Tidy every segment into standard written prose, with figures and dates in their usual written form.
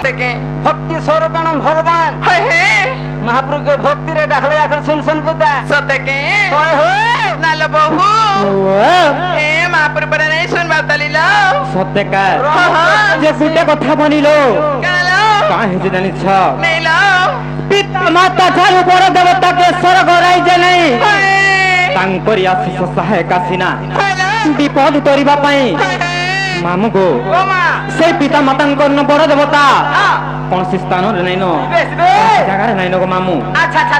থেকে ভক্তি স্বরূপ ভগবান হয় হে মহাপ্রভুকে ভক্তি রে ডাকলে এখন শুনছেন পুতা সতকে হয় হয় নাল বহু এ মহাপুর পরে নাই শুনবা তালিল সত্যকার হ্যাঁ। যে গুটে কথা বনিল কাল কাহে জানিছ নেইল পিতা মাতা ଠାରୁ ବଡ଼ ଦେବତାକେ ସ୍ୱର୍ଗ ରାଇଜେ ନାହିଁ ତାଙ୍କରି ଆଶିଷ ସହାୟକ ଆସିନା ବିପଦ କରିବା ପାଇଁ ମାମୁକୁ ସେଇ ପିତା ମାତାଙ୍କ ବଡ଼ ଦେବତା କୌଣସି ସ୍ଥାନରେ ନାଇଁନ ଜାଗାରେ ନାଇଁନ ଗୋ ମାମୁ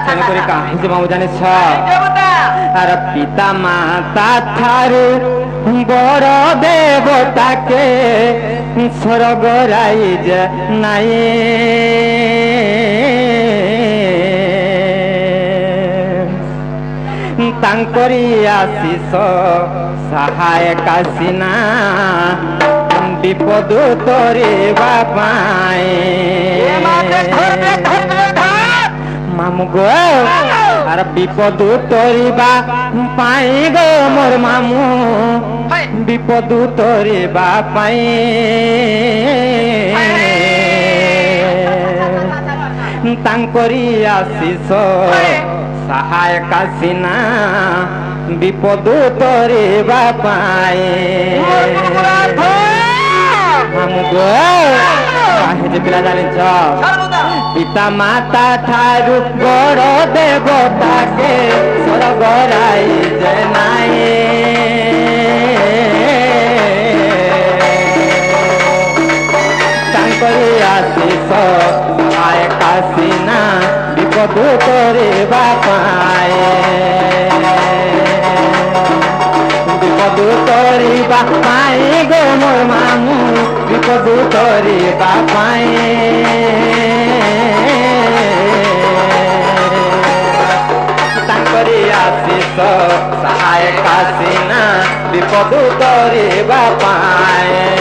ତେଣୁକରି କାହିଁକି ମାମୁ ଜାଣିଛ ଆର ପିତା ମାତା ଠାରୁ ବଡ଼ ଦେବତାକେ ସ୍ୱର୍ଗ ରାଇଜେ ନାହିଁ ତାଙ୍କରି ଆଶିଷ ସହାୟକ ଆସିନା ବିପଦ ତୋରିବା ପାଇଁ ମାମୁ ଗୋ ଆର ବିପଦ ତୋରିବା ପାଇଁ ଗୋ ମୋର ମାମୁ ବିପଦ ତୋରିବା ପାଇଁ ତାଙ୍କରି ଆଶିଷ ସହାୟକ ଆସିନା ବିପଦ ତୋରିବା ପାଇଁ ଆମକୁ କାହିଁକି ପିଲା ଜାଣିଛ ପିତା ମାତା ଠାରୁ ବଡ଼ ଦେବତାକେ ସ୍ୱର୍ଗ ରାଇଜେ ନାହିଁ ତାଙ୍କରି ଆଶିଷ ସହାୟକ ଆସିନା ବିପଦ ତୋରିବା ପାଇଁ ବିପଦ ତୋରିବା ପାଇଁ ଗୋ ମୋର ମାମୁ ବିପଦ ତୋରିବା ପାଇଁ ତାଙ୍କରି ଆଶିଷ ସହାୟକ ଆସିନା ବିପଦ ତୋରିବା ପାଇଁ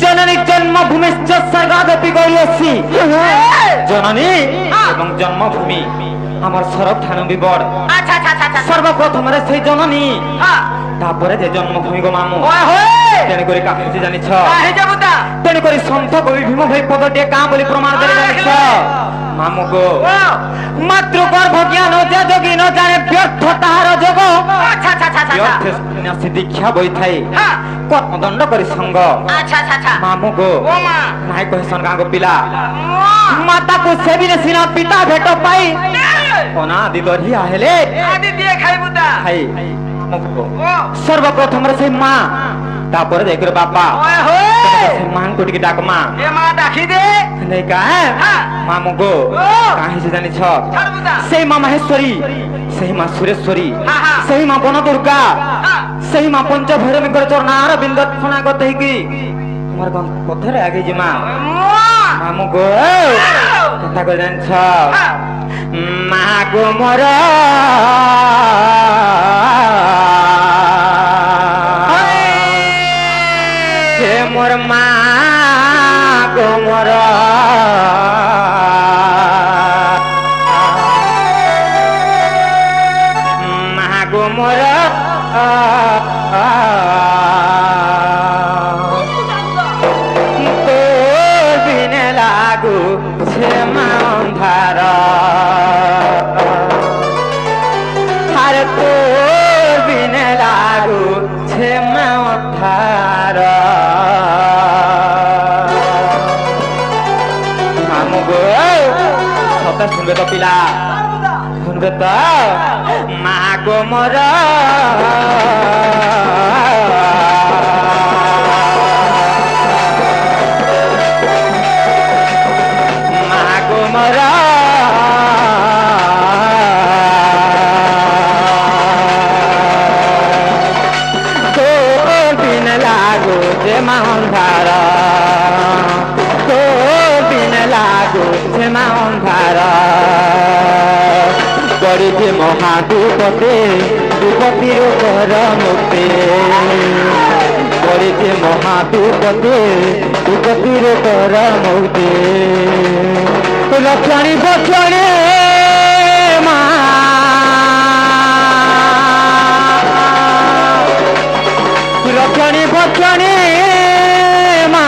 जननी जन्मभूमिश्च स्वर्गादपि गौरसी जननी এবং জন্মভূমি আমার সর্বস্থান বিবর সর্বপ্রথম রে সেই জননী তারপরে যে জন্মভূমি গো মামু তেনে করে কাহিনী জানিছ তেনে করে সন্ত কবি ভীম ভাই পদটিয়ে কাঁ বলি প্রমাণ করে জানিছ মামু গো মাতৃ গর্ভ জ্ঞান যে যোগী ন জানে ব্যর্থ তাহার যোগ ব্যর্থ দীক্ষা বই থাই কর্মদণ্ড করে সঙ্গ মামু গো নাই কহিসন গাঁ গো পিলা মাতাକୁ সেবিনে সিনা পিতা ভেট পাই অনাদি দরিয়া হেলে আদি দিয়ে খাইবুতা খাই সর্বপ্রথম রে সেই মা তারপরে দেখরে বাবা সেই মান কোটিকে ডাক মা এ মা ডাকি দে নাই কা মামু গো কাহিনী জানিছ সেই মা মাহেশ্বরী সেই মা সুরেশ্বরী সেই মা বন দুর্গা সেই মা পঞ্চভৈরবীঙ্কর চরণার বিন্দ শোনাগত হইকি তোমার পথরে আগে যে মা মামু গো কথা কই জানিছ মা গো মোর হে মোর মা গো মোর মা গো মোর তোর বিনে লাগু সে মা অন্ধার আর তোর বিনে লাগু সে মা অন্ধার মামু গো কথা শুনবে তো পিলা শুনবে তো মা গো মোর মা গো মোর তোর পড়িছে মহাদুপতে দুপতির কর মুক্তি পড়িছে মহাদুপতে দুপতির কর মুক্তি রক্ষণী বক্ষণে মা রক্ষণী বক্ষণে মা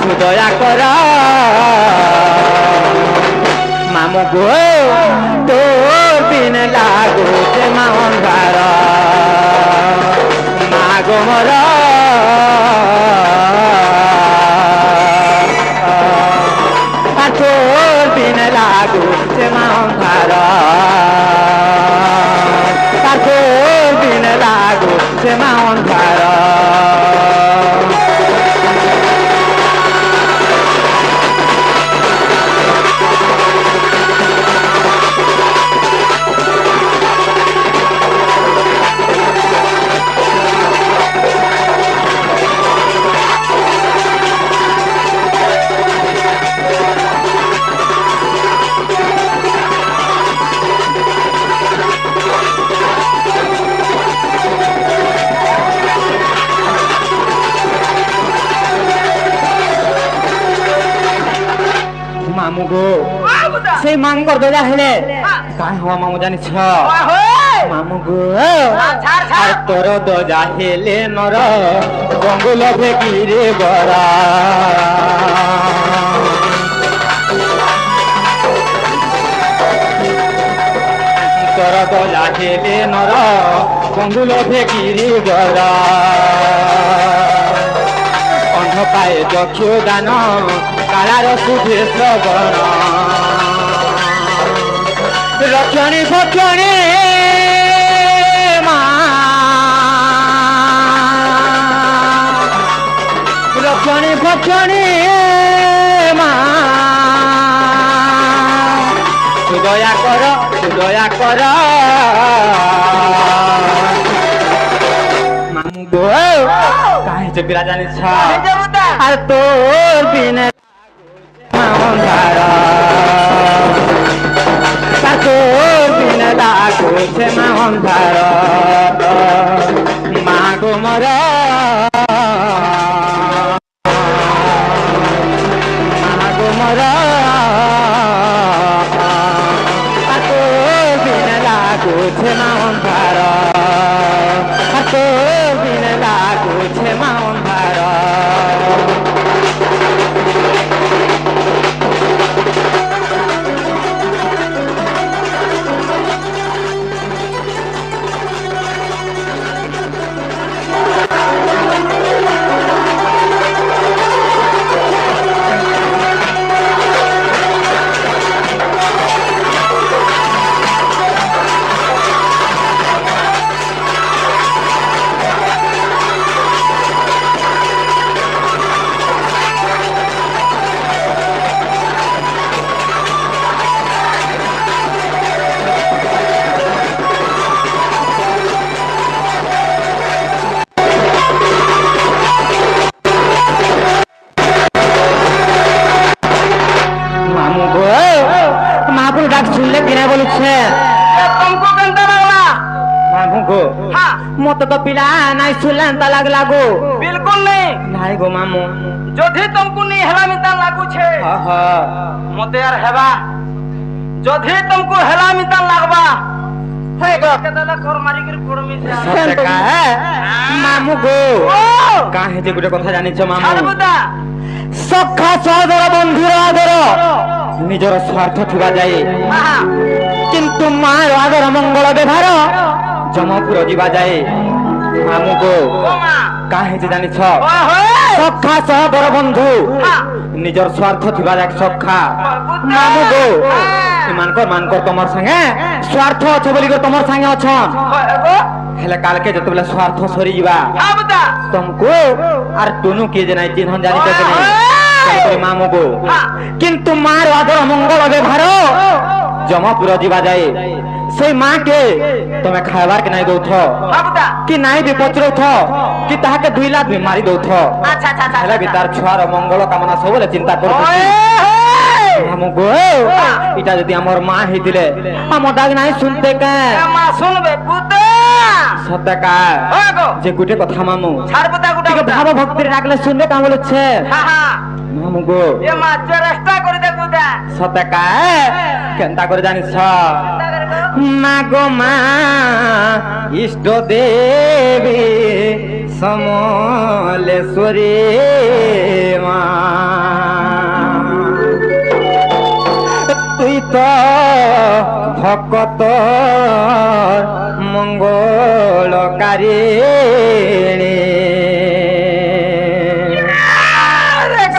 সুদয়া কর মামু গো তোর বিন লাগুছে মা অন্ধার মা গো মর তোর বিন লাগুছে মা অন্ধার তোর বিন লাগুছে মা অন্ধার মামু গো সেই মামুর দজা হেলে কাই হওয়া মামু জানিছ মামু গো আর তোর দজা হেলে নর বঙ্গুল ভেকিরে বরা তোর দজা হেলে নর বঙ্গুল ভেকিরে বরা অন্ধ পায়ে চক্ষু দান কালার সুধে শ্রবণ রক্ষণী ভক্ষণী মা রক্ষণী ভক্ষণী মা সুদয়া কর মামু গো কাহে যে বিরা জানিছ আর তোর বিনে অন্ধার তোর বিনে লাগুছে মা অন্ধার মা গো মর মা গো মর তোর বিনে লাগুছে মা অন্ধার তোর বিনে লাগুছে মা অন্ধার ডাক শুনলে কিনা বলছে মতো তো পিলা নাই শুনলেন তা লাগলা গো बिल्कुल नहीं নাই গো মামু যদি तुमको नहीं हेला मिता लागू छे मते यार हेबा যদি तुमको हेला मिता लागबा हे गो केदला कर मारी कर कोड़ में সত্যকা মামু গো কাহে যে গুটে কথা জানিছ মামু ছাড়বুদা সখা সহদর বন্ধুর আদর নিজর স্বার্থ থিবা যায় কিন্তু মার আদর মঙ্গল ব্যবহার জমপুর যা যায় মামু গো কাহে যে জানিছ সখা সহদর বন্ধু নিজর স্বার্থ থিবা যায় সখা মামু গো মানকর তোমার সঙ্গে স্বার্থ আছে বলি তোমার সঙ্গে অছন হেলে কালকে যেতবেলে স্বার্থ সরি যা तुमको আর তুনু কে যে নাই চিহ্ন জানি তো নাই মামু গো কিন্তু মার আদর মঙ্গল ব্যবহার জমপুর যা যায় সেই মাকে তুমি খাইবার কে নাই দৌথ কি নাই বি পচরৌথ কি তাহাকে 2 লাখ বি মারি দৌথ হেলে বি তার ছুয়ার মঙ্গল কামনা সবলে চিন্তা করুছ আমগো এটা যদি আমার মা হইতিলে আমার ডাক নাই শুনতে কে মা শুনবে পুতা সত্য কা যে গুটে কথা মামু ছাড় পুতা গুটা ঠিক ভাব ভক্তির ডাকলে শুনবে কা বলছে মামু গো এ মা চেষ্টা করে দেখো দা সত্য কা কেনতা করে জানিস মা গো মা ইষ্ট দেবী সমলেশ্বরী মা তুই তো ভকত মঙ্গলকারী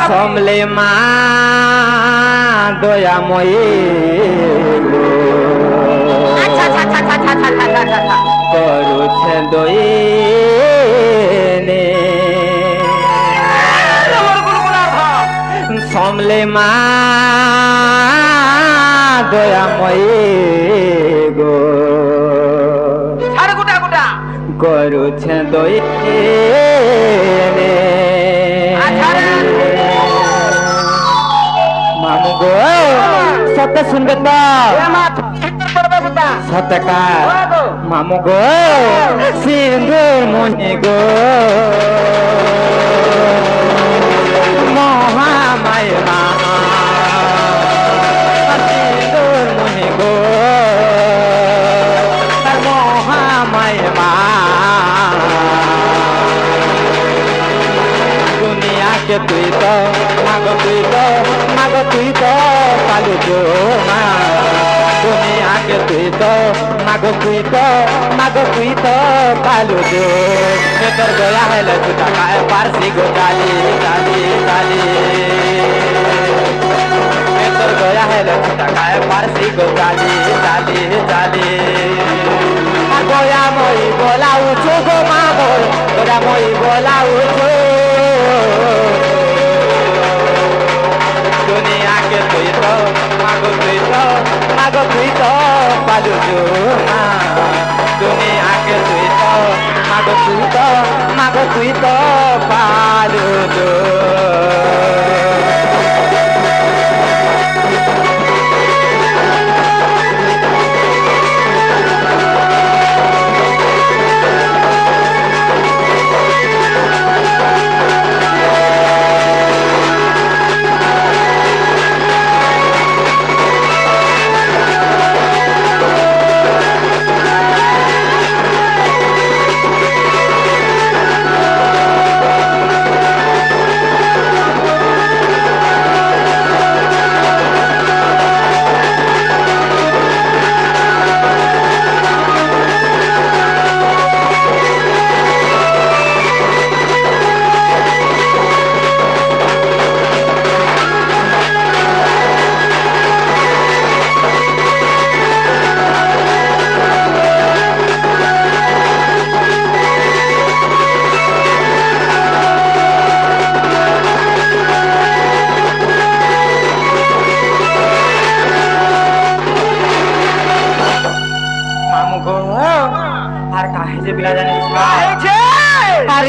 সমলে মা দয়াময়ী করুছে দয়ে সমলে মা দয়াময়ী গো ছাড় গুটা গুটা করুছে দয়ে মামু গো সত্য শুনবে তো সত্যকা মামু গো সিন্ধুর মনি গো মহামায় মা সিন্ধুর মনি গো তার মহামায় মা দুনিয়াকে তুই তো মাগো তুই তো পালু গো মা দুনিয়াকে তুই তো মাগো তুই তো পালু গো তোর গয়া হেলে তু টাকায় পারসি গো চালি চালি চালি তোর গয়া হেলে তু টাকায় পারসি গো চালি চালি চালি গয়া মই বলাউছো গো মা মোর গয়া মই বলাউছো দুনিয়াকে তুই তো মাগো তুই তো পালু মা দুনিয়াকে তুই তো মাগো তুই তো পালু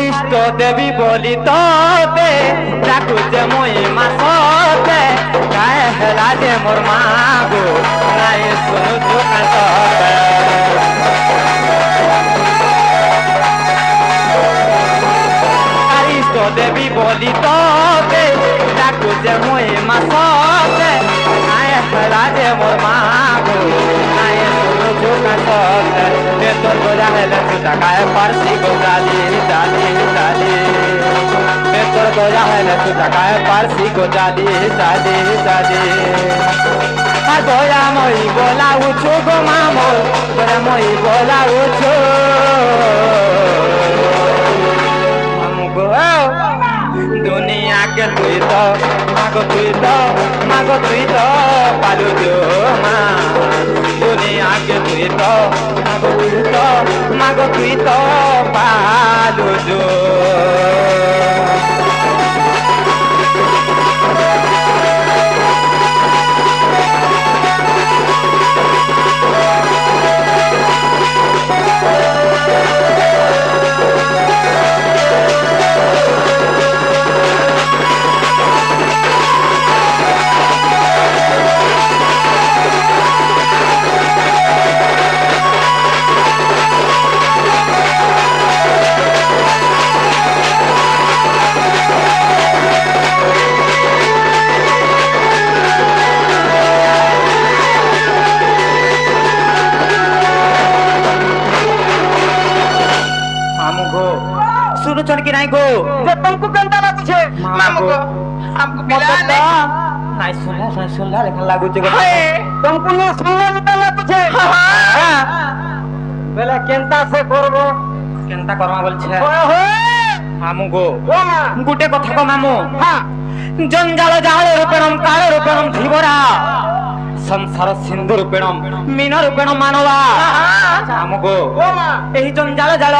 ইষ্ট দেবী বলি তোতে ডাকুছে মই মাসতে গায়ে হেলা যে মোর মা গো নাই শুনু চোখে ইষ্ট দেবী বলি তোতে ডাকুছে মই মাসতে গায়ে হেলা যে মোর মা গো নাই শুনু চোখে তোর গোজা হেলে তু টাকায় পারসি গো চালি চালি চালি তোর গোজা হেলে তু টাকায় পারসি গো চালি চালি চালি গোয়া মই বলাউছো গো মামো তোরা মই বলাউছো গো দুনিয়াকে তুই তো মাগো তুই তো পালু দো মা দুনিয়াকে তুই তো মাগো তুই তো পালু দো নাই গো যে तुमको কেনতা লাগুছে মামু গো हमको पिला নাই শুনলা লেখা লাগুছে গো तुमको না শুনলা কেনতা লাগুছে বেলা কেনতা সে করব কেনতা করমা বলছে ওয়ে হোয়ে মামু গো ও মা গুটে কথা কো মামু হ্যাঁ জঞ্জাল জাল রূপেণম কাল রূপেণম ধীবরা সংসার সিন্ধু রূপেণম মীন রূপেণম মানবা মামু গো ও মা এই জঞ্জাল জাল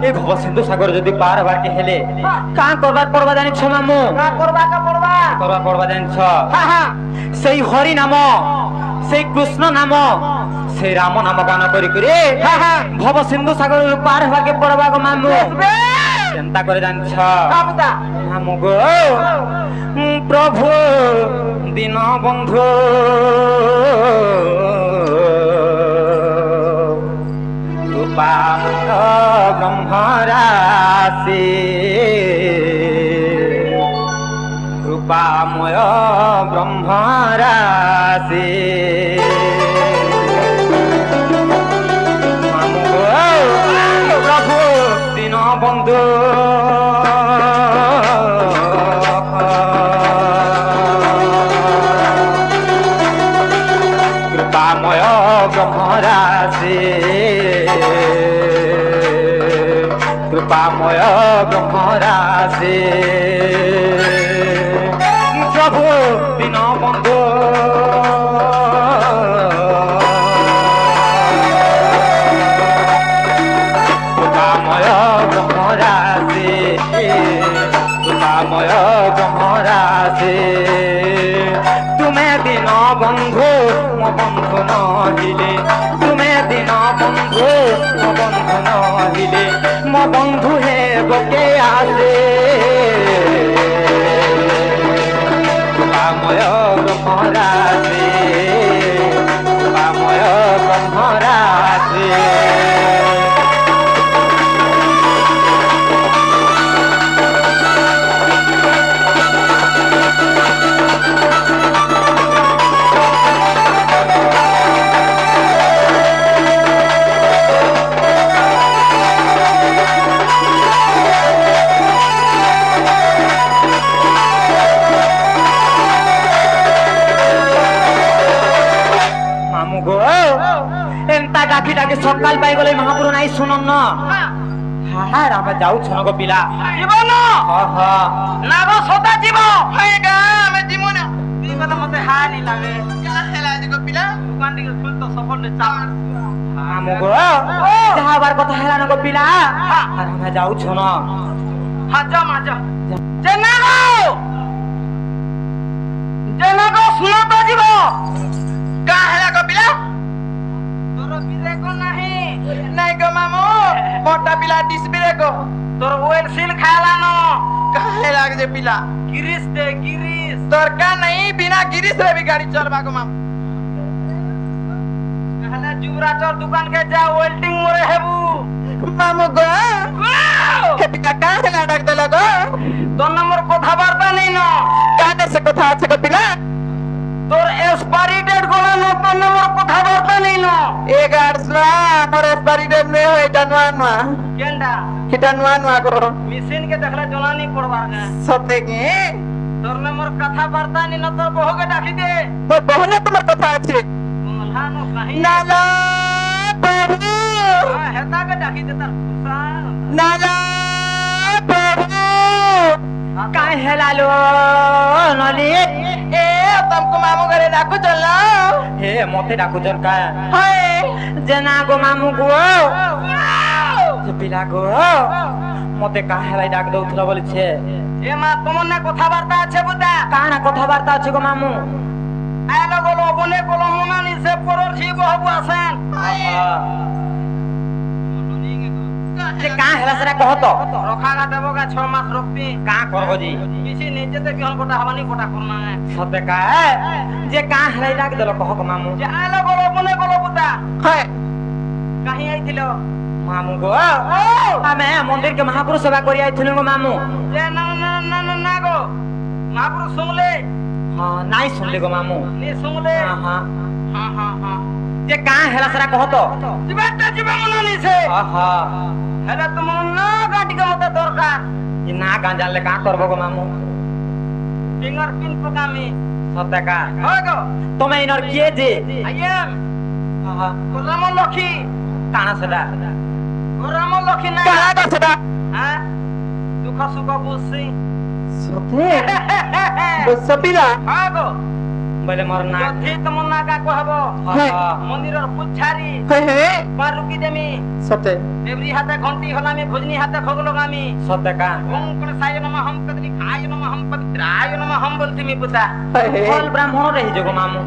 এই ভব সিন্ধু সাগর যদি পার বাকে হেলে কা করবার পড়বা জানিছ মামু না করবা কা করবা করবা পড়বা জানিছ হ্যাঁ হ্যাঁ সেই হরি নাম সেই কৃষ্ণ নাম সেই রাম নাম গান করি করে হ্যাঁ হ্যাঁ ভব সিন্ধু সাগর পার হওয়াকে পড়বা গো মামু দেখবে চিন্তা করে জানিছ কাবুদা মামু গো প্রভু দীন বন্ধু রূপা ব্রহ্মরাশি কৃপাময় ব্রহ্মরাশি মামু গো প্রভু দীন বন্ধু কৃপাময় ব্রহ্মরাশি কৃপাময় ব্রহ্মরাশি প্রভু দীন বন্ধু কৃপাময় ব্রহ্মরাশি কৃপাময় ব্রহ্মরাশি তুমে দিন বন্ধু মো বন্ধু নহিলে তুমে দিন বন্ধু মো বন্ধু নহিলে মো বন্ধু হে বকে আসে কৃপাময় ব্রহ্মরাশি কৃপাময় ব্রহ্মরাশি মামু গো এন্তা ডাকি ডাকি সকাল পাই গলে মহাপুর নাই শুনন না হ্যাঁ আমরা যাউছ গো পিলা জীবন হ না গো সদা জীব হয়ে গা আমি জীব না তুই কথা মতে হানি লাগে কা হেলা দিগো পিলা দোকান দিকে খুল তো সফল নে চার মামু গো যাবার কথা হেলা না গো পিলা আর আমরা যাউছ না হাজা মাজা জেনা গো শুনো তো জীব কা হেলা গো পিলা তোর বিরে কো নাহি নাই গো মামু মোটা পিলা ডিস বিরে গো তোর ওয়েল সিল খালা ন কা হেলা যে পিলা গিরিস দে গিরিস তোর কা নাই বিনা গিরিস রে भी गाड़ी चलबा गो मामू कहला जुराटर दुकान के जा वेल्डिंग मोरे हेबू मामू गो हे पिला का हेला डाक देला गो তোর নম্বর কথা বার্তা নেই না কাদের সে কথা আছে গো পিলা তোর এক্সপায়ারি ডেট গুলো নতুন নম্বর কথা বার্তা নেই না এ গার্ডস না মোর এক্সপায়ারি ডেট নে হয় জানুয়া কেনডা কিটা নুয়া করো মেশিন কে দেখলে জনানি পড়বার না সতে কি তোর নম্বর কথা বার্তা নেই না তোর বহুকে ডাকি দে তোর বহুনে তোমার কথা আছে মলহানো কাহি নালা প্রভু হেতা কে ডাকি দে তার খুশা নালা প্রভু কাই হেলালো নলি ए तुमको मामू घरे डाकू चलना হে মতে ডাকুছন কা हाय জেনা গো মামু গো যে পিলা গো মতে কা হেলাই ডাক দউছিল বলছে ए मा তোমার না কথাবার্তা আছে বুদা কানা কথাবার্তা আছে গো মামু আলো গলো বনে গলো মনা নিছে পরর জীব হবু আছেন যে কা হেলা সেটা কহত রখাগা দেব গা 6 মাস রখবি কা করব জি কিছু নিজেতে বিহন কোটা হবানি কোটা করনা সতে কা যে কা হেলাই ডাক দিল কহ গো মামু যে আলো গলো বনে গলো বুদা হয় কাহি আইছিল মামু গো আমি মন্দির কে মহাপুরুষ সেবা করি আইছিল গো মামু যে না না না না না গো মহাপুরুষ শুনলে হ্যাঁ নাই শুনলে গো মামু নি শুনলে হ্যাঁ হ্যাঁ যে কা হেলা সেটা কহত জীবনটা জীবন মনে নিছে হ্যাঁ হেলা তোমার না গাটি কে মতে দরকার না গান জানলে কা করবো গো মামু ফিঙ্গারপ্রিন্ট প্রোগ্রামে সত্যি কা হয় গো তুমি ইনর কিয়ে যে আই এম রামলক্ষ্মী কানা সেটা রামলক্ষ্মী না কানা সেটা হ্যাঁ দুঃখ সুখ বুঝছি সত্যি বুঝছিলা হয় গো বলে মোর না যদি তোমার না কাকু হব মন্দিরের পুজারি পার রুকি দেমি সত্যি দেবরি হাতে ঘন্টি হলামি ভুজনি হাতে ভোগ লগামি সত্যি কা ওম কলসায় নমঃ হম কদলি খায় নমঃ হম পবিত্রায় নমঃ হম বলতি মি পুতা ফল ব্রাহ্মণ রহি যোগ মামু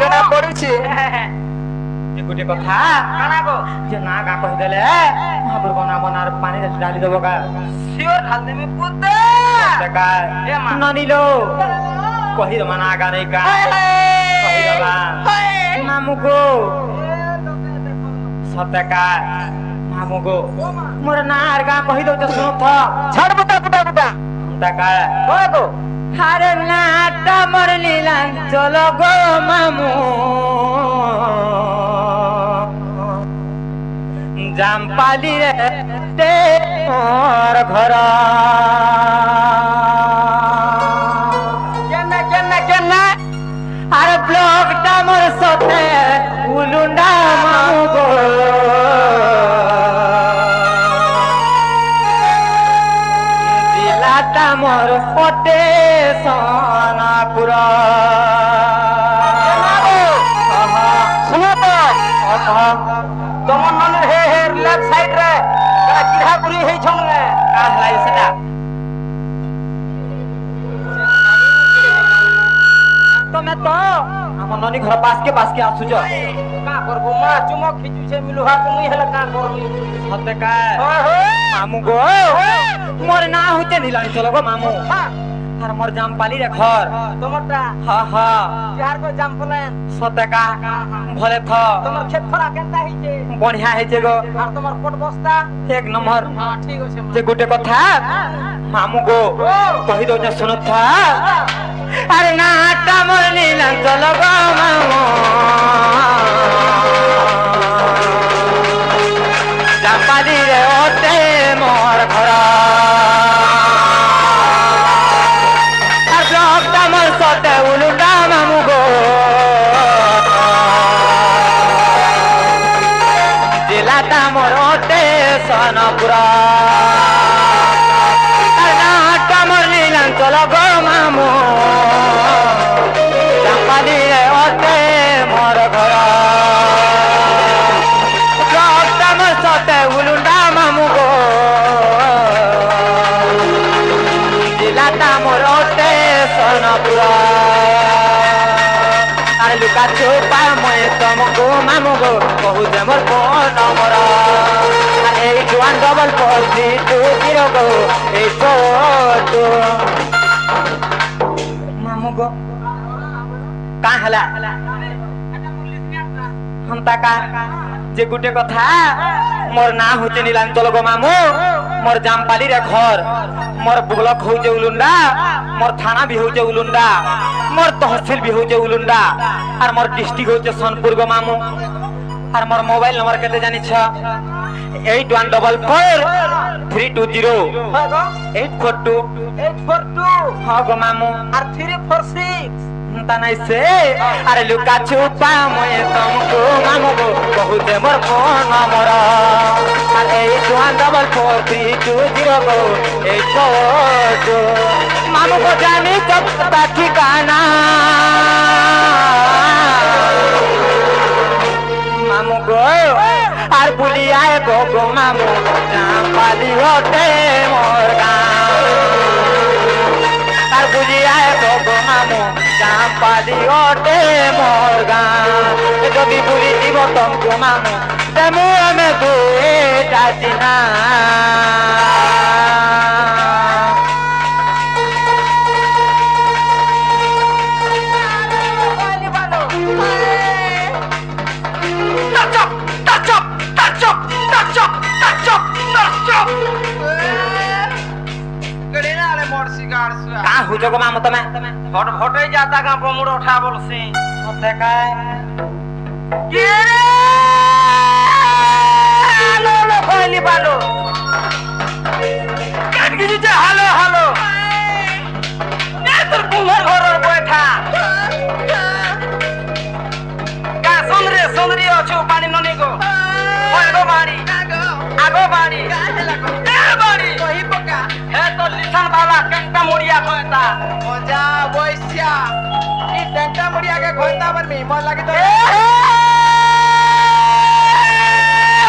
জনা পড়ুছি যে গুটে কথা কানা গো যে না গা কই দেলে মহাপ্রভু নাম নার পানি ঢালি দেব গা শিওর ঢাল দেমি পুতা সত্যি কা ননিলো কহি দমা না গা নেই কা কহি দবা মামু গো সত্যি কা মামু গো মোর না আর গা কহি দউ তো শুনো থ ছাড় বুটা বুটা বুটা সত্যি কা হয় গো হারে নাটা মোর লীলান চলো গো মামু জামপালি রে তে মোর ঘর কেনে কেনে কেনে আর ব্লকটা মোর সতে উলুন্ডা মামু গো জিলাটা মোর পটে সোনাপুর শুনো তো তোমার মনে হে হে লেফট সাইড রে কিড়া পুরি হেই ছংলে কাহলাই সেটা তুমি তো আমার ননি ঘর পাসকে আসুছ কা করবো মা চুমক খিচুছে মিলুহা তুমি হেলে কা করবি সত্যি কা হয় হয় মামু গো মোর না হইতে নিলানি চলো গো মামু আর মোর জামপালি রে ঘর তোমারটা হা হা যার কো জাম ফলেন সত্যি কা ভলে থ তোমার ক্ষেত খরা কেনটা হইছে বঢ়িয়া হয়েছে গো আর তোমার পট বস্তা এক নম্বর হ্যাঁ ঠিক আছে যে গোটে কথা মামু গো কহি দઉં শুনো থা আরে না আটা মোর নিলাম চলো গো মামু জামপালি রে ওতে মোর ঘর আর ব্লকটা মোর সতে উলুটা মামু গো জেলাটা মোর ওতে সোনপুর আর নাটা মোর নিলাম চলো গো মামু জামপালি রে ওতে মোর ঘর ব্লকটা মোর সতে উলুন্ডা মামু গো জেলাটা মোর ওতে সোনপুর আর লুকা চোপা মই তমকো মামু গো বহু যে মোর ফোন মোর আর এই 144 গো এই ফটো মামু গো কা হলা হন্তা কা যে গুটে কথা মোর না হইতে নিলাম চলো গো মামু মোর জামপালি রে ঘর মোর ব্লক হইছে উলুন্ডা মোর থানা বি হইছে উলুন্ডা মোর তহসিল বি হইছে উলুন্ডা আর মোর ডিস্ট্রিক্ট হইছে সোনপুর গো মামু আর মোর মোবাইল নম্বর কেতে জানিছ 8144 হয় গো 342 842 হ্যাঁ গো মামু আর 346 তা নাইছে আরে লুকা চুপা মই তমকো মামু গো বহুতে মোর ফোন নম্বর আর 8144 গো এই ফটো মামু গো জানি কব ঠিকানা মামু গো আর বুলিয়ায় গো গো মামু জামপালি ওতে মোর গাঁ আর বুলিয়ায় গো গো মামু জামপালি ওতে মোর গাঁ যদি বুলি দিব তমকো মামু তেমু আমি দুইটা চিনা का हो जो मामू तमे हट हटे जाता का प्रमुख उठा बोलसी होते काय ये लो लो खोली बालो কিছু হ্যালো হ্যালো তোর কুমার ঘর বৈঠা সুন্দরী অছু পানি ননি গো আগো বাড়ি বাড়ি হে তোর লিসান বালা কেংটা মুড়িয়া কয়তা মজা বৈশা ই টেংটা মুড়িয়া কে ঘন্টা বার মি মন লাগি তো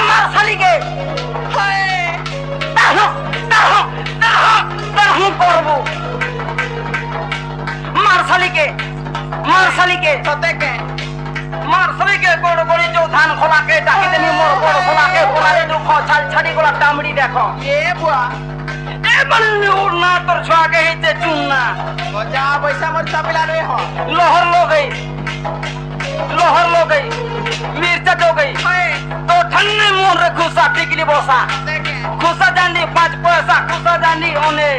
মার শালিকে করবো মার শালিকে সতে কে মার শালিকে কোড় করি যে ধান খোলাকে ডাকি দেনি মোর কোড় খোলাকে খোলারে দুঃখ ছাল ছাড়ি গোলা টামড়ি দেখো এ বুয়া এ বলনি উড় না তোর ছোয়াকে হিতে চুন না মজা বৈশা মোর চাপিলা রে হ लोहर लो गई मिर्चा दो गई तो ठन्ने मोन रे खुसा टिकली बोसा সতে কে खुसा जानी 5 पैसा खुसा जानी ओने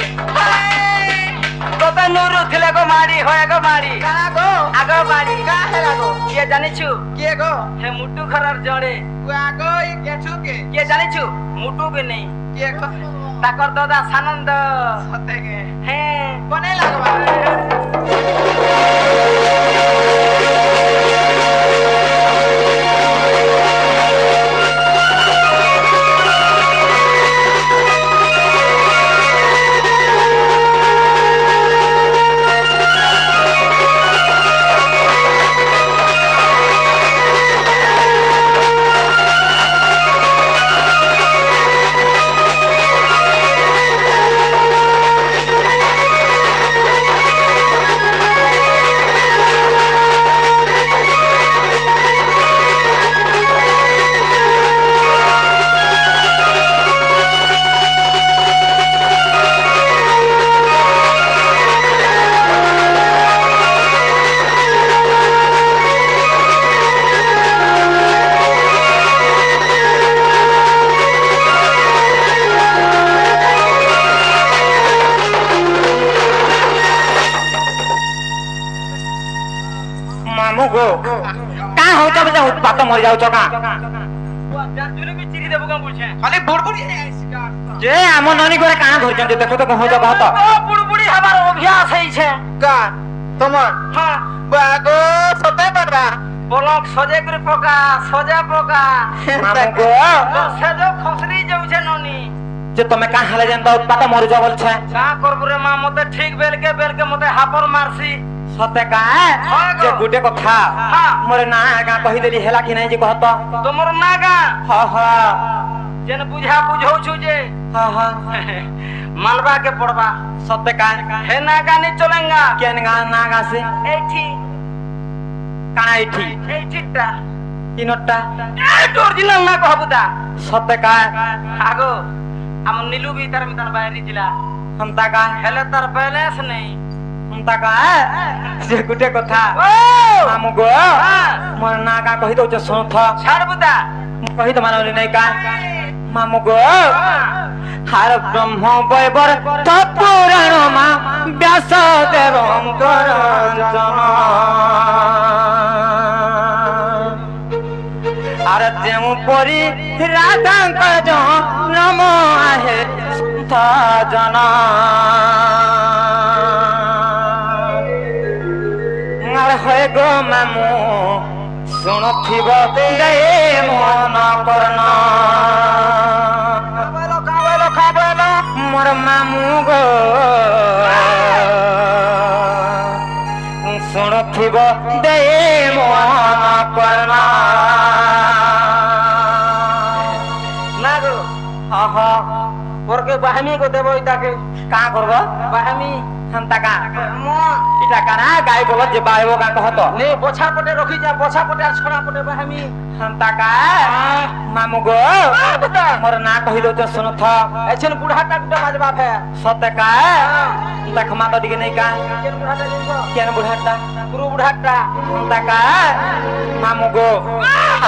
तो ते नूरू थिले गो मारी होए गो मारी কানা গো आगो मारी কা হেলা গো ये जानी छु কে গো हे मुट्टू खरार जड़े বুয়া গো ই কেছু কে ये जानी छु मुट्टू के नहीं কে গো ताकर दादा सानंद সতে কে हे কোনে লাগবা मामू गो का हो तो बजा उत्पात मर जाऊ चका जातुरे भी चिरी देबो का पूछे খালি বুড়বুড়ি আইছিকা जे आम ननी करे का धरचंते देखो तो कहो तो कहत ओ बुड़बुड़ी हमार अभ्यास है छे কা তোমার हां বুয়া গো সতে পারবা পলক সজে করে পকা সজা পকা मामू गो তো সেজো খসরি যাউছে ননি जे तमे का हाले जानता उत्पात मर जाऊ बोल छे का करबु रे मा मते ठीक बेल के मते हापर मारसी सते का हाँ गो। जे गुटे कथा हाँ। मोर ना का कहि देली हेला कि नहीं जे कहत तोमर नागा हा हा जेन बुझा बुझौ छु जे हा हा मानवा के पड़बा सते का हे नागा नहीं चलेगा केन गा ना गा से एठी काना इठी एठीटा तीनटा ए ओरिजिनल ना कहबुदा सते का आगो हम नीलू भी तार मितन बाहरी थिला हम ता का हेले तार बैलेंस नहीं हम ता का जे गुटे कथा ओ मामू गो हाँ। मोर ना का कहि दो जे सुन थ छाड़बुदा कहि तो मानवली नहीं का मामू गो हार ब्रह्म वैवर तपुराण मा व्यास देवं करंजन आर जेउ परी राधांक जो नम आहे था जना आर होय गो मामू शुणुथिब दे मन करना খাবলো मोर मामू गो शुणुथिब दे मन करना ना गो आहा porque bahami ko debo itake का करबो bahami हम ताका mo इटा काना गाय बोल जे बायबो का कहत ne bocha pote रखी जा bocha pote আর ছড়া pote bahami हम ताका मामू गो मोर ना कहि दो सुन थ एछन बुढ़ा टा गुटा बाजबा फे सत्य का देखमा तो दिखे नहीं का केन बुढ़ा टा जिंगो केन बुढ़ाटा गुरु बुढ़ा टा हम ताका मामू गो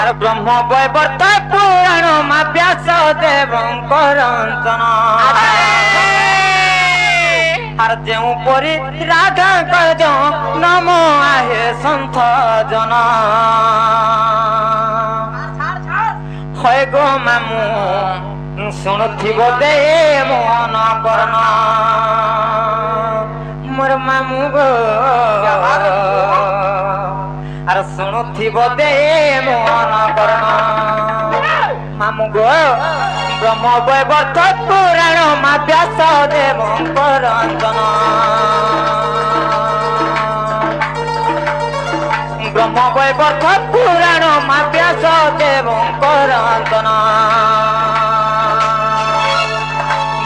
आर ब्रह्म वैवर्त पुराण मा व्यास देवं करंजन आर जेउ परी राधा कर जो नम आहे संत जन छाड़ छाड़ হয় গো মামু শুণুথিব দে মন করন মোর মামু গো আর শুণুথিব দে মন করন মামু গো ব্রহ্ম বৈবর্ত পুরাণ মা ব্যাস দেবঙ্কর রঞ্জন ব্রহ্ম বৈবর্ত পুরাণ মা ব্যাস দেবঙ্কর রঞ্জন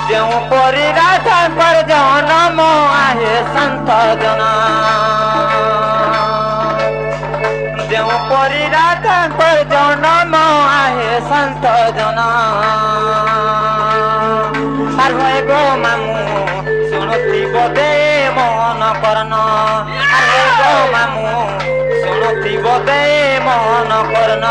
ଯେଉଁ ପରି ରାଧାଙ୍କର ଜନମ ଆହେ ସନ୍ଥ ଜନ ଯେଉଁ ପରି ରାଧାଙ୍କର ଜନମ ଆହେ ସନ୍ଥ ଜନ আর হয় গো মামু শুনুথিব দে মন করন আর হয় গো মামু শুনুথিব দে মন করন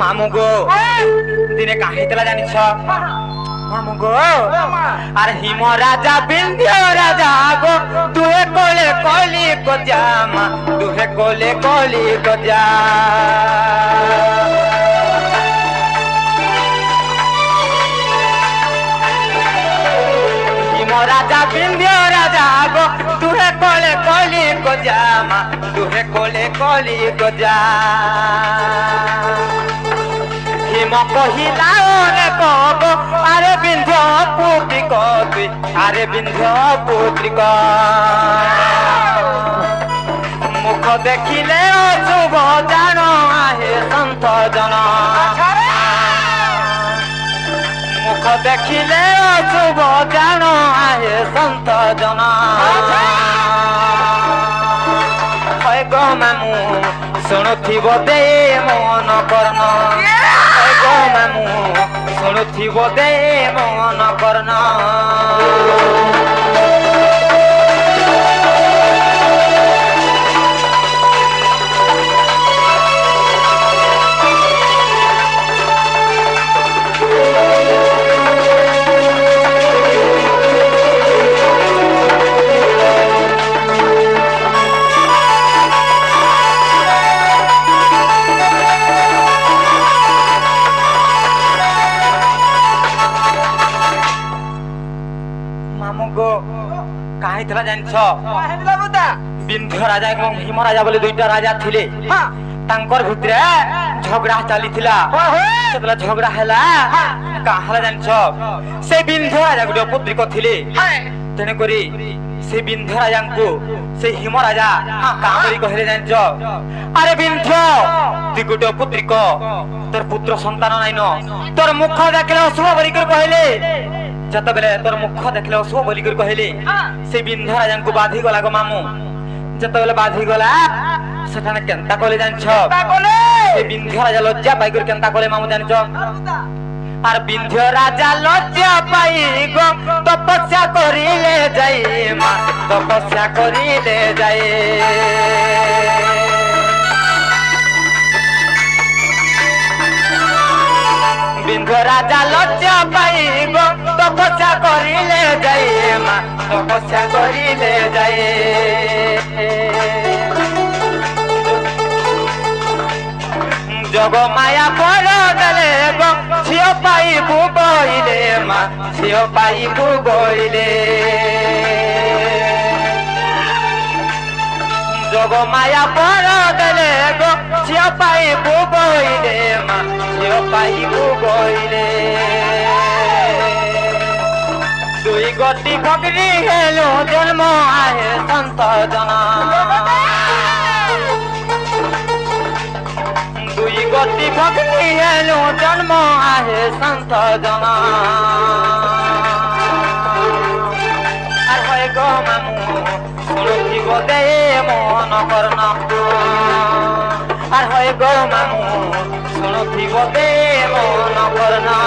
মামু গো দিনে কাহিতলা জানিছ মামু গো আর হিম রাজা বিন্ধ্য রাজা গো দুহে কোলে কলি গজা মা দুহে কোলে কলি গজা হিম রাজা বিন্ধ্য রাজা গো দুহে কোলে কলি গজা মা দুহে কোলে কলি গজা হিম কহিলা ওরে কব আরে বিন্ধ্য পুত্রিক তুই আরে বিন্ধ্য পুত্রিক মুখ দেখিলে অশুভ জান আহে সন্থ জন মুখ দেখিলে অশুভ জান আহে সন্থ জন হয় গো মামু শুনুথিব দে মন করন গো মামু শুনুথিব দে মন করন কাহিতলা জানিছ বিন্ধ্য রাজা এবং হিম রাজা বলে দুইটা রাজা থিলে তাঙ্কর ভিতরে ঝগড়া চালিছিলা সেতলা ঝগড়া হেলা কাহলা জানিছ সে বিন্ধ্য রাজা গোটে পুত্রিক থিলে তেনে করি সে বিন্ধ্য রাজাঙ্কু সে হিম রাজা কাঁ করি কহিলে জানিছ আরে বিন্ধ্য তুই গোটে পুত্রিক তোর পুত্র সন্তান নাইন তোর মুখ দেখলে অশুভ বলি করে কহিলে যেতবেলে তোর মুখ দেখলে অশুভ বলি করে কহিলে সে বিন্ধ্য রাজাঙ্কু বাধি গলা গো মামু যেতবেলে বাধি গলা সেখানে কেনতা কলে জানিছ সে বিন্ধ্য রাজা লজ্জা পাই করে কেনতা কলে মামু জানিছ আর বিন্ধ্য রাজা লজ্জা পাই গো তপস্যা করিলে যাই মা তপস্যা করিলে যাই বিন্ধ্য রাজা লজ্জা পাই গো তপস্যা করিলে যাই মা তপস্যা করিলে যাই জগ মায়া পর দেলে গো ঝিও পাইবু বইলে মা ঝিও পাইবু বইলে জগ মায়া পর দেলে গো ঝিও পাইবু বইলে মা ঝিও পাইবু বইলে দুই গতি ভগ্নি হেলো জন্ম আহে সন্ত জনা দুই গতি ভগ্নি হেলো জন্ম আহে সন্ত জনা আর হয় গো মামু শুনুথিব দে মন করন আর হয় গো মামু শুনু ଶୁଣୁଥିବ ଦେ ମନ କରନା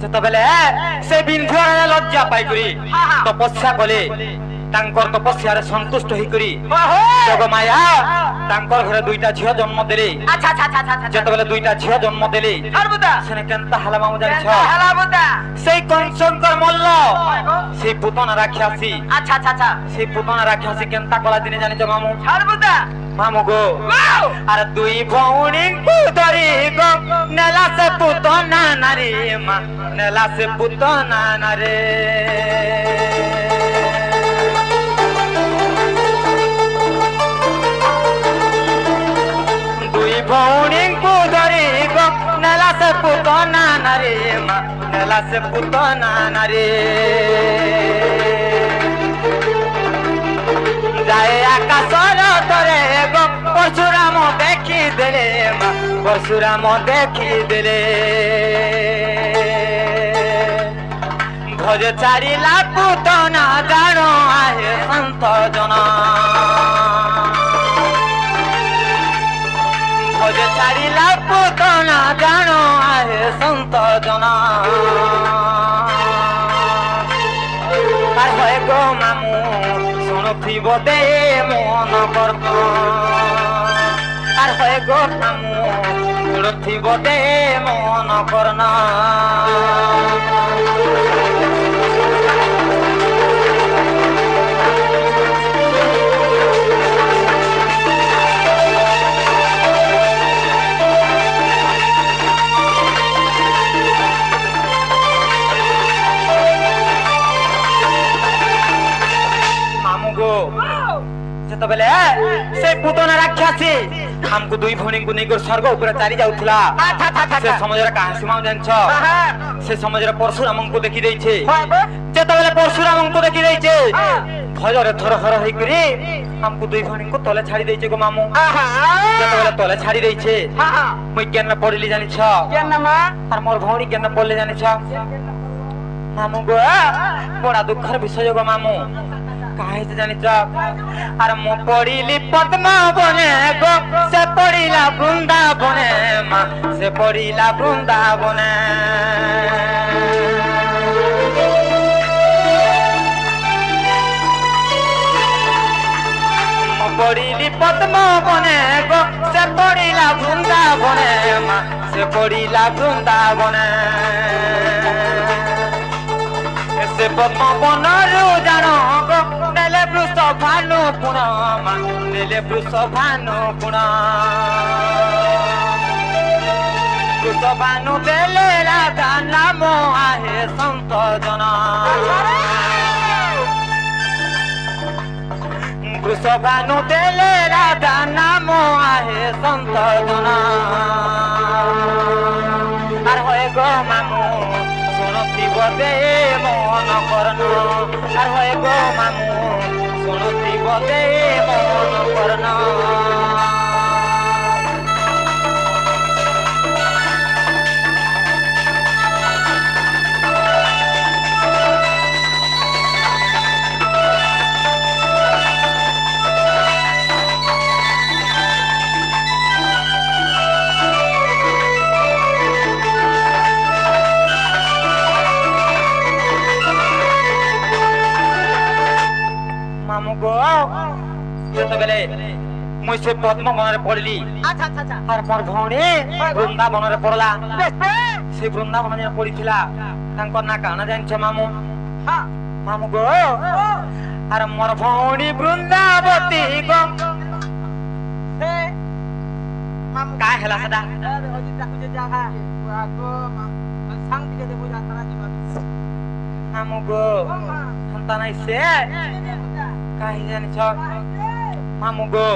ଯେତେବେଳେ ସେ ବିନ୍ଧ୍ୟାରେ ଲଜ୍ଜା ପାଇକରି ତପସ୍ୟା କଲେ ତାଙ୍କର ତପସ୍ୟାରେ ସନ୍ତୁଷ୍ଟ ହେଇକରି ଜଗମାୟା ତାଙ୍କର ଘରେ ଦୁଇଟା ଝିଅ ଜନ୍ମ ଦେଲେ ଯେତେବେଳେ ଦୁଇଟା ଝିଅ ଜନ୍ମ ଦେଲେ ସେନେ କେନ୍ତା ହେଲା ମାମୁ ଜାଣିଛ ସେଇ କଂସଙ୍କର ମଲ୍ଲ ସେଇ ପୁତନା ରାକ୍ଷାସୀ ସେଇ ପୁତନା ରାକ୍ଷାସୀ କେନ୍ତା କଲା ଦିନେ ଜାଣିଛ ମାମୁ ମାମୁ ଗୋ ଆରେ ଦୁଇ ଭଉଣୀଙ୍କୁ ଧରି ଗୋ ନେଲା ସେ ପୁତନା ନାରୀ ମା ନେଲା ସେ ପୁତନା ନାରେ ଦୁଇ ଭଉଣୀଙ୍କୁ ଧରି ଗୋ ନେଲା ସେ ପୁତନା ନାରୀ ମା ନେଲା ସେ ପୁତନା ନାରୀ ଯାଏ ଆକାଶର ତଳେ ଗୋ ପରଶୁରାମ ଦେଖିଦେଲେ ମା ପରଶୁରାମ ଦେଖିଦେଲେ ଭଜ ଚାରିଲା ପୁତନା ଜାଣ ଆହେ ସନ୍ତ ଜନ ଭଜ ଚାରିଲା ପୁତନା ଜାଣ ଆହେ ସନ୍ତ ଜନ ହଏ ଗୋ ମାମୁ ଶୁଣୁଥିବ ଦେ ମନ କର୍ମ আর হয়ে গো মামু শুণুথিব দে মন করনা মামু গো যেতবেলে সে পুতনা রাক্ষাসী हमको दुई भौणी को नहीं स्वर्ग ऊपर चारी जाउथला से समझरा कहासी माउ जानछ से समझरा परशुराम को देखि देइ छे जेतबेले परशुराम को देखि देइ छे भजरे थर थर होई करी हमको दुई भौणी को तले छाड़ी देइ छे गो मामू जेतबेले तले छाड़ी देइ छे मुई केन पढिली जानि छ केन मा और मोर भौणी केन पढले जानि छ मामू गो बड़ा दुखर विषय गो मामू काहे से जानि छ আর মো পড়িলি পদ্মাবনে গো সে পড়িলা বৃন্দাবনে মা সে পড়িলা বৃন্দাবনে মো পড়িলি পদ্মাবনে গো সে পড়িলা বৃন্দাবনে মা সে পড়িলা বৃন্দাবনে সে পদ্মবনরু জানো গো নেলে বৃষ ভানু পুণ নেলে বৃষ ভানু পুণ বৃষ ভানু দেলে রাধা নাম আহে সন্ত জন বৃষ ভানু দেলে রাধা নাম আহে সন্ত জন আর হয়ে গো মামু শুনুথিব দে মন করন আর হয়ে গো মামু শুনুথিব দে মন করন যেতবেলে মুই সে পদ্ম বନରେ পড়লি আর মোর ভৌণী বৃন্দাবନରେ পড়লা সে বৃন্দাবনে পড়িছিলা তাঙ্কর না কানা জানিছ মামু মামু গো আর মোর ভৌণী বৃন্দাবতী গো মামু কা হেলা সেটা মামু গো হন্তা নাইছে কাহি জানিছ মামু গো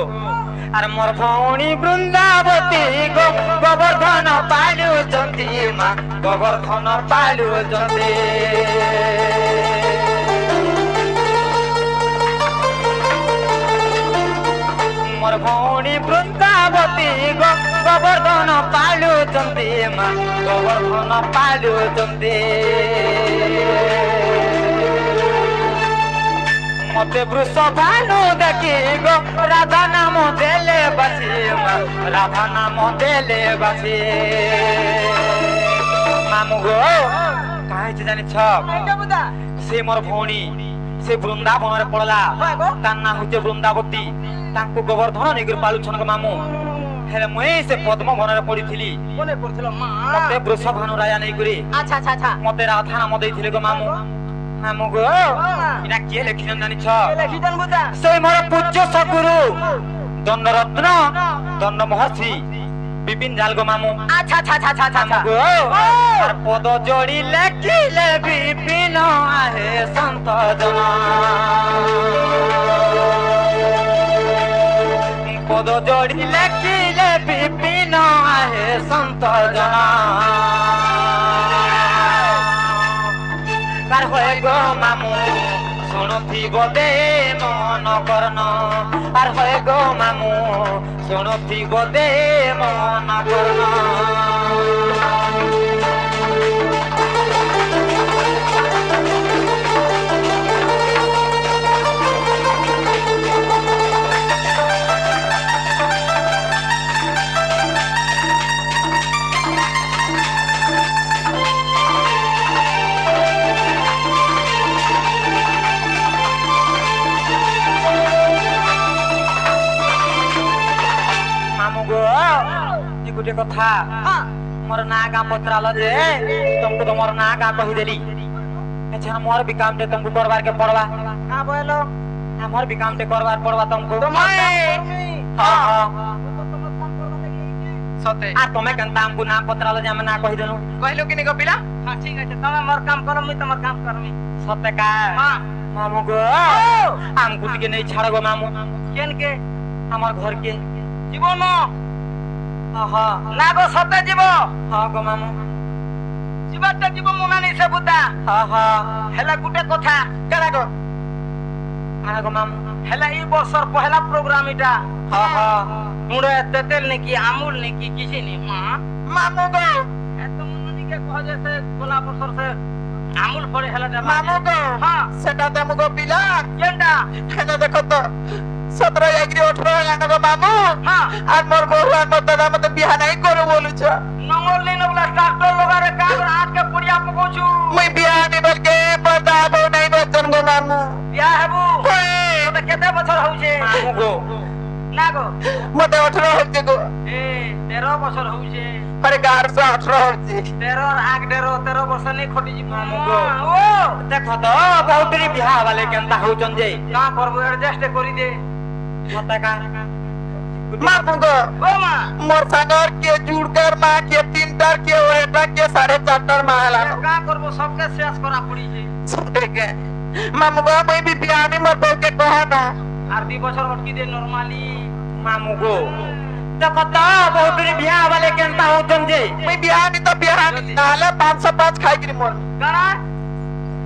আর মোর ভৌণী বৃন্দাবতী গো গোবর্ধন পালুচন্তি মা গোবর্ধন পালুচন্তি মোর ভৌণী বৃন্দাবতী গো গোবর্ধন পালুচন্তি মা গোবর্ধন পালুচন্তি মতে বৃষভানু দেখি গো রাধা নাম দেলে বাসি মা রাধা নাম দেলে বাসি মামু গো কাহিছে জানিছ সে মোর ভৌণী সে বৃন্দাবନରେ পড়লা তার না হচ্ছে বৃন্দাবতী তাଙ୍କୁ ଗୋବର୍ଦ୍ଧନ ନେଇକରି ପାଲୁଛନ୍ ଗো ମାମୁ ହେଲେ ମୁଇଁ ସେ ପଦ୍ମ ବନରେ ପଡିଥିଲି কোনে করছিল মা ମତେ ବୃଷଭାନୁ ରାଜା ନେଇକରି আচ্ছা আচ্ছা আচ্ছা ମତେ ରାଧା ନାମ ଦେଇଥିଲେ গো ମାମୁ ମାମୁ ଗো ଏଇଟା କିଏ ଲେଖିଛନ୍ ଜାଣିଛ লেখিদেন বুদা ସେ ମୋର ପୂଜ୍ୟ ସଗୁରୁ ଦଣ୍ଡରତ୍ନ ଦଣ୍ଡ ମହର୍ଷି ବିପିନ ଜାଲ গো ମାମୁ আচ্ছা আচ্ছা আচ্ছা আচ্ছা ମାମୁ গো আর পদ ଯୋଡି ଲେଖିଲେ ବିପିନ ଆହେ ସନ୍ତ ଜନ পদ যোড়ি লেখিলে বিপিন আহে সন্ত জন কার হয়ে গো মামু শুণুথিব দে মন করন আর হয়ে গো মামু শুণুথিব দে মন করন गोटे कथा मोर ना गाँ पत्राल जे तुमको तो मोर ना गाँ कही देली अच्छा मोर भी काम टे तुमको करवार के पड़वा हां बोलो मोर भी काम टे करवार पड़वा तुमको हां সতে आ तुम्हें कंता हमको ना पत्राल जे हम ना कही देनु কইলো কিনি গো পিলা हां ঠিক আছে তুমি মোর কাম করো আমি তোমার কাম করমি सत्य का हां मामू गो हमको टिके नहीं छाड़ गो मामू কেন কে हमार घर के জীবন हां না গো সতে জীব हां गो मामू জীবটা জীব মনা নাই সে বুদা हां হেলা গুটে কথা কেডা গো आना गो मामू হেলা এই বছর পহেলা প্রোগ্রাম এটা हां মুড়ে তেতেল নাকি আমুল নাকি কিছু নেই মা মামু গো এত মননি কে কহ যেতে গোলা বছর সে আমুল পড়ে হেলা দে মামু গো হ্যাঁ সেটা দেমু গো পিলা কেনটা হেনা দেখো তো 17 এগ্রি 18 গানগো মামু হ্যাঁ আর মোর বউ আর মোর দাদা মতে বিয়া নাই করে বলুছ নঙ্গল নেই নবলা ট্রাক্টর লগারে কাম হাত কে পুড়িয়া পকোছু মই বিয়া নিবল কে পদাবো নাই বচন গো মামু বিয়া হেবু তোতে কেতে বছর হউছে मामू गो না গো মতে 18 হচ্ছে গো এ 13 বছর হউছে আরে 18 হচ্ছে 13 আগ 13 বছর নেই খটি জি मामू गो ও देखो तो बहुतरी बिहा वाले केनता होचन जे না করব এডজাস্ট করি দে सत्य का মামু গো ও মা মোর সাগর কে জুড়কার মা কে তিনটার কে ওটা কে 4.5টার মা হলা কা করব সবকে শেষ করা পড়িছে সবকে মামু গো মই বি বিয়ানি মোর বউকে কহ না আর 2 বছর অটকি দে নরমালি मामू गो देखो तो बहुतरी बिहा वाले केनता होचन जे মই বিয়ানি তো বিয়ানি নালে 505 খাই গরি মোর কানা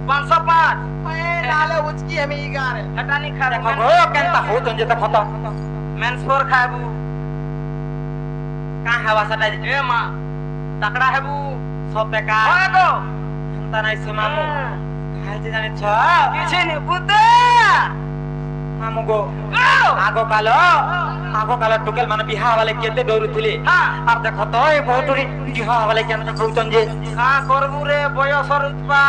505 এ নালে উচকি আমি ইগারে হটানি খা देखो गो केनता होचन जे देखो तो মেন্সফোর খাবু का हवा सटा जे এ মা তাকড়া হেবু सत्य का হয় গো हंता नहीं से मामू खाइ जे जाने छ কিছু নি বুদা मामू गो आगो कालो टुकेल माने बिहा वाले केते डरुथिले हां अब देखो तो ए बहुतरी बिहा वाले केनता होचन जे কা করবু রে বয়সর উৎপা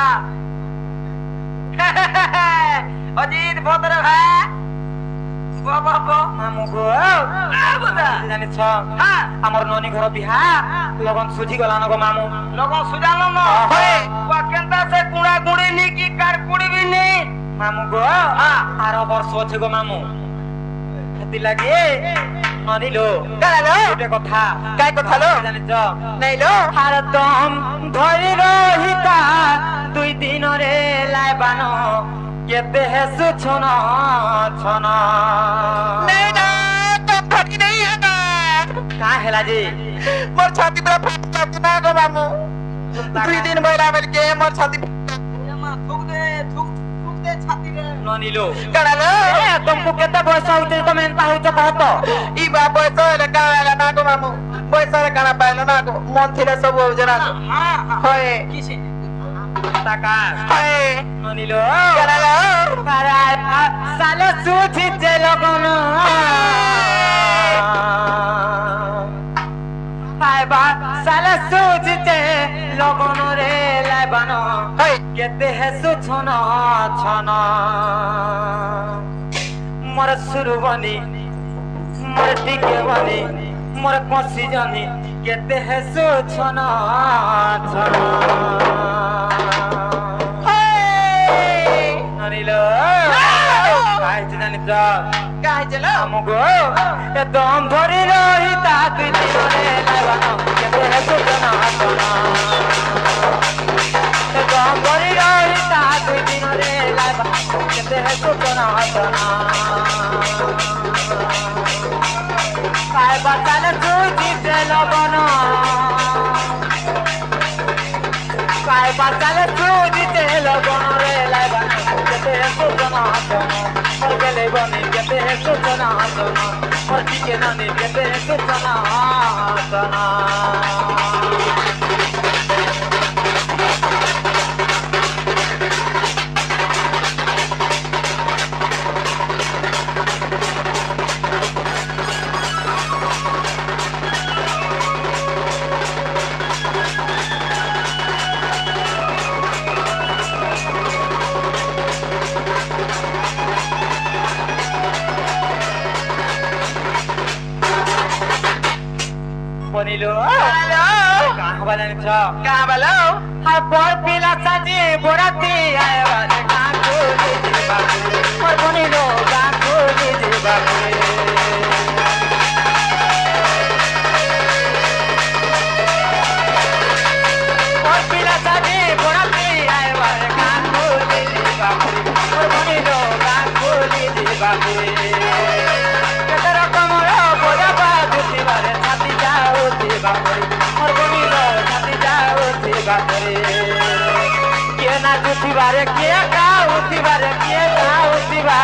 অজিত ভদ্র ভাই বাবা मामू गो বুদা जाने छ হ্যাঁ हमर ननी घर बिहा लगन सुझी गला न गो मामू লগন সুজানো ন হয় ওয়া কেনতা সে কুড়া গুড়ি নি কি কার কুড়ি বি নি मामू गो आरो वर्ष আছে গো मामू হেতি লাগি ননি লো কালালো গোটে কথা কাই কথা লো জানি ছ নাই লো हरदम धरि रहिता দুই দিনরে লাইবানো কেতে হেসু ছন ছন नहीं ना तुम फटी नहीं है ना का हेला जी मोर छाती पूरा फट जाती ना गो मामू दुई दिन महिला मिल के मोर छाती ननिलो कड़ालो ए तुमको केते बयस होते तुम एंता होत कहत ई बा पैसा रे काला ना गो मामू पैसा रे काना पाइलो ना गो मन थिले सब हो जना होय ताका होय ननिलो कड़ालो para sale suci de logono hai ba sale suci de logono re laibano होय kete hesu chona chona mor surubani mor tikebani mor kosi jani kete hesu chona chona ननिलो काय जानि त काहे चलो আমগো এ দম ধরি রহি তা তুই দিনরে লাগানো কেতে সুতনা হাতনা এ দম ধরি রহি তা তুই দিনরে লাগানো কেতে সুতনা হাতনা কাই বাতালে তুই দিতে লবনো কাই বাতালে তুই দিতে লবনো রে লাগানো কেতে সুতনা হাতনা और गले बने कहते हैं सुतना सुना और टीके नानी कहते हैं सुतना सुना বনিলো हेलो কাহ বালানি ছ कहां बोलो হাই পর পিলা সাজি বরাতি আয় বাজে কাকু দিদি বাবু পর বনিলো কাকু দিদি বাবু পর পিলা সাজি বরাতি আয় বাজে কাকু দিদি বাবু পর বনিলো কাকু দিদি বাবু কেতে রকমর বজাবা দুটি বারে ছাতি যাও বাবরে মোর বনিলো ছাতি যাও বাবরে কে না জুতিবারে কে গাউতিবারে কে গাউতিবা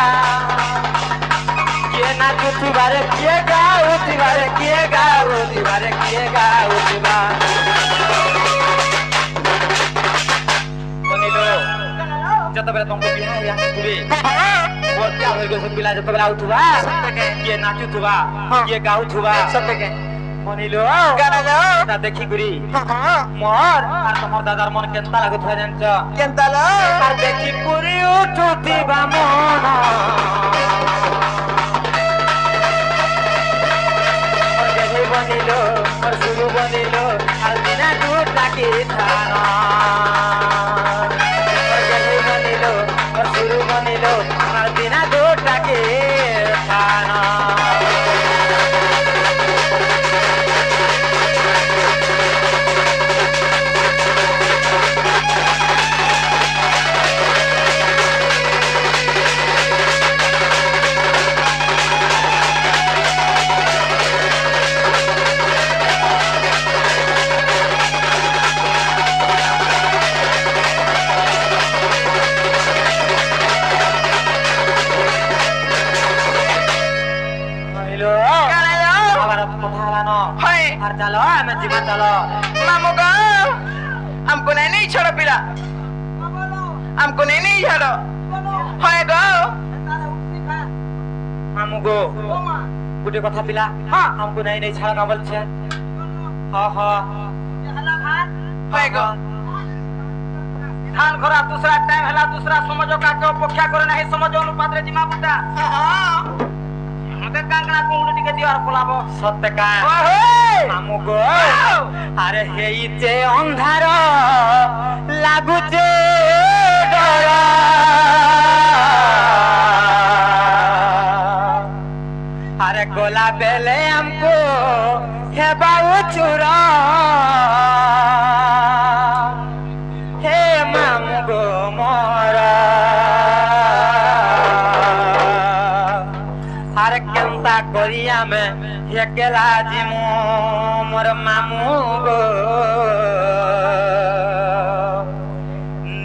কে না জুতিবারে কে গাউতিবারে কে গাউতিবারে কে গাউতিবা বনিলো যতবেলা তোমাকে বিহা ইয়া করে মোর কা হই গছে পিলা যতবেলা উঠবা কে নাচুথবা কে গাউথবা सत्य বনিলো कड़ालो তা দেখি করি हां মোর আর তোমার দাদার মন কেনতা লাগুথা জানছ केंतालो আর দেখি পুরি উঠুথিবা মন মোর দেখি বনিলো মোর শুরু বনিলো আর দিনা দুধ লাগি থানা মোর দেখি বনিলো মোর শুরু বনিলো আর দিনা দুধ লাগি থানা আর চলো আমি জীবন চলো मामू को हमको नहीं छोड़ो पिला हमको नहीं छोड़ो होय गो আমু গো গুটে কথা পিলা হ্যাঁ আমকো নাই নাই ছাড়া না বলছে হ্যাঁ হ্যাঁ होय गो ধান খরা दूसरा टाइम हला दूसरा समझो काके अपेक्षा करे नहीं समझो अनुपात रे जिमा बुटा हां मते कांगना कुंगड़ी टिके दिवार कोलाबो सत्य का ओहे আমু গো আরে হেইতে অন্ধার লাগুছে ডর আরে গোলা বেলে আমকো হেবাউ চুরা হে মামু গো একলা জিমু মোর মামু গো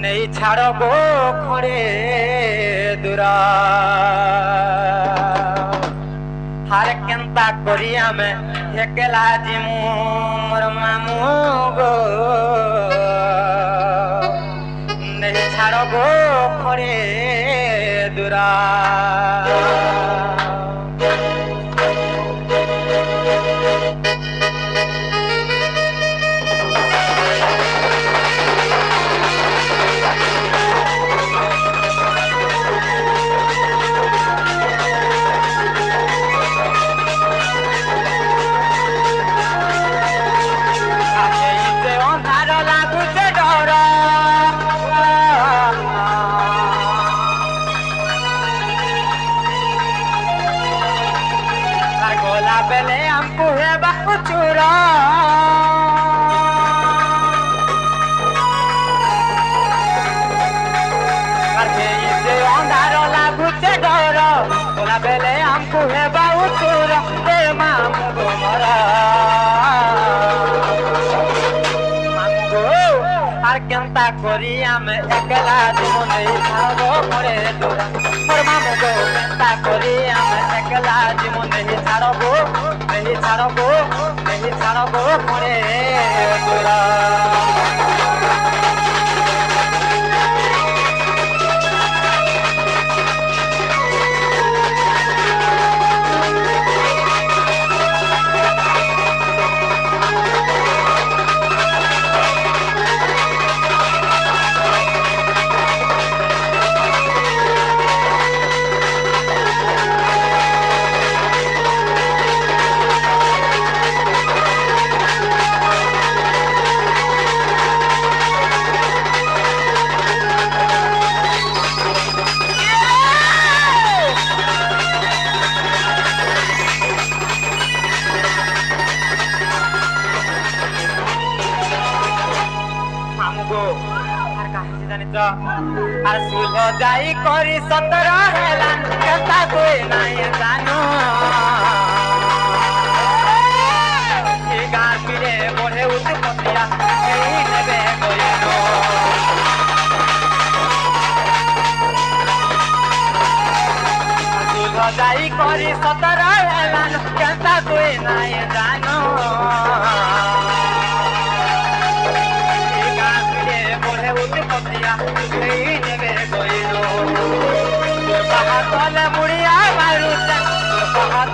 নেই ছাড় গো খড়ে দূরা হার কেনতা করি আমি একলা জিমু মোর মামু গো নেই ছাড় গো খড়ে দূরা বেলে আমকু হেবা চুরা অন্ধার লাগুছে ডর গোলা বেলে আমকু হেবা চুরা রে মামু গো মরা মামু গো আর কেনতা করি আমি একলা জীবনে ছাড়ব করে দূরা মোর মামু গো কেনতা করি আমি একলা জীবনে ছাড়ব করে দূরা আর সুল যাই করি 17 হেলান কেতা কই নাই জানো এই গান ফিরে বড়ে উৎপত্তিয়া এই নেবে কইনো সুল যাই করি 17 হেলান কেতা কই নাই জানো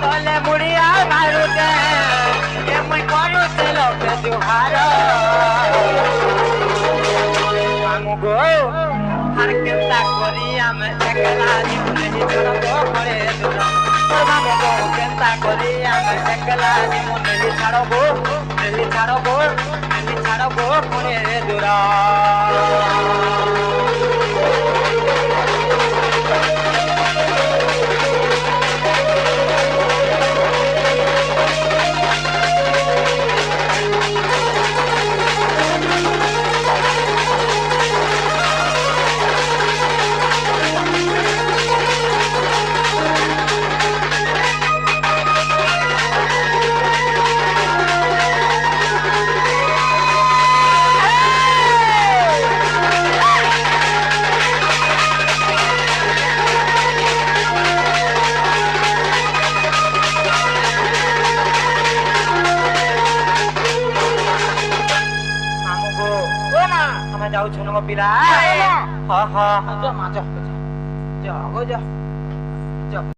তলে মুড়িয়া মারুতে এমন করুছে লোকে জুহার মামু গো আর কেনতা করি আমি একলা জীবনে ছাড়ব করে দূরা মামু গো কেনতা করি আমি একলা জীবনে ছাড়ব করে দূরা যাଉଛୁ ମୋ ପିଲା ହଁ ହଁ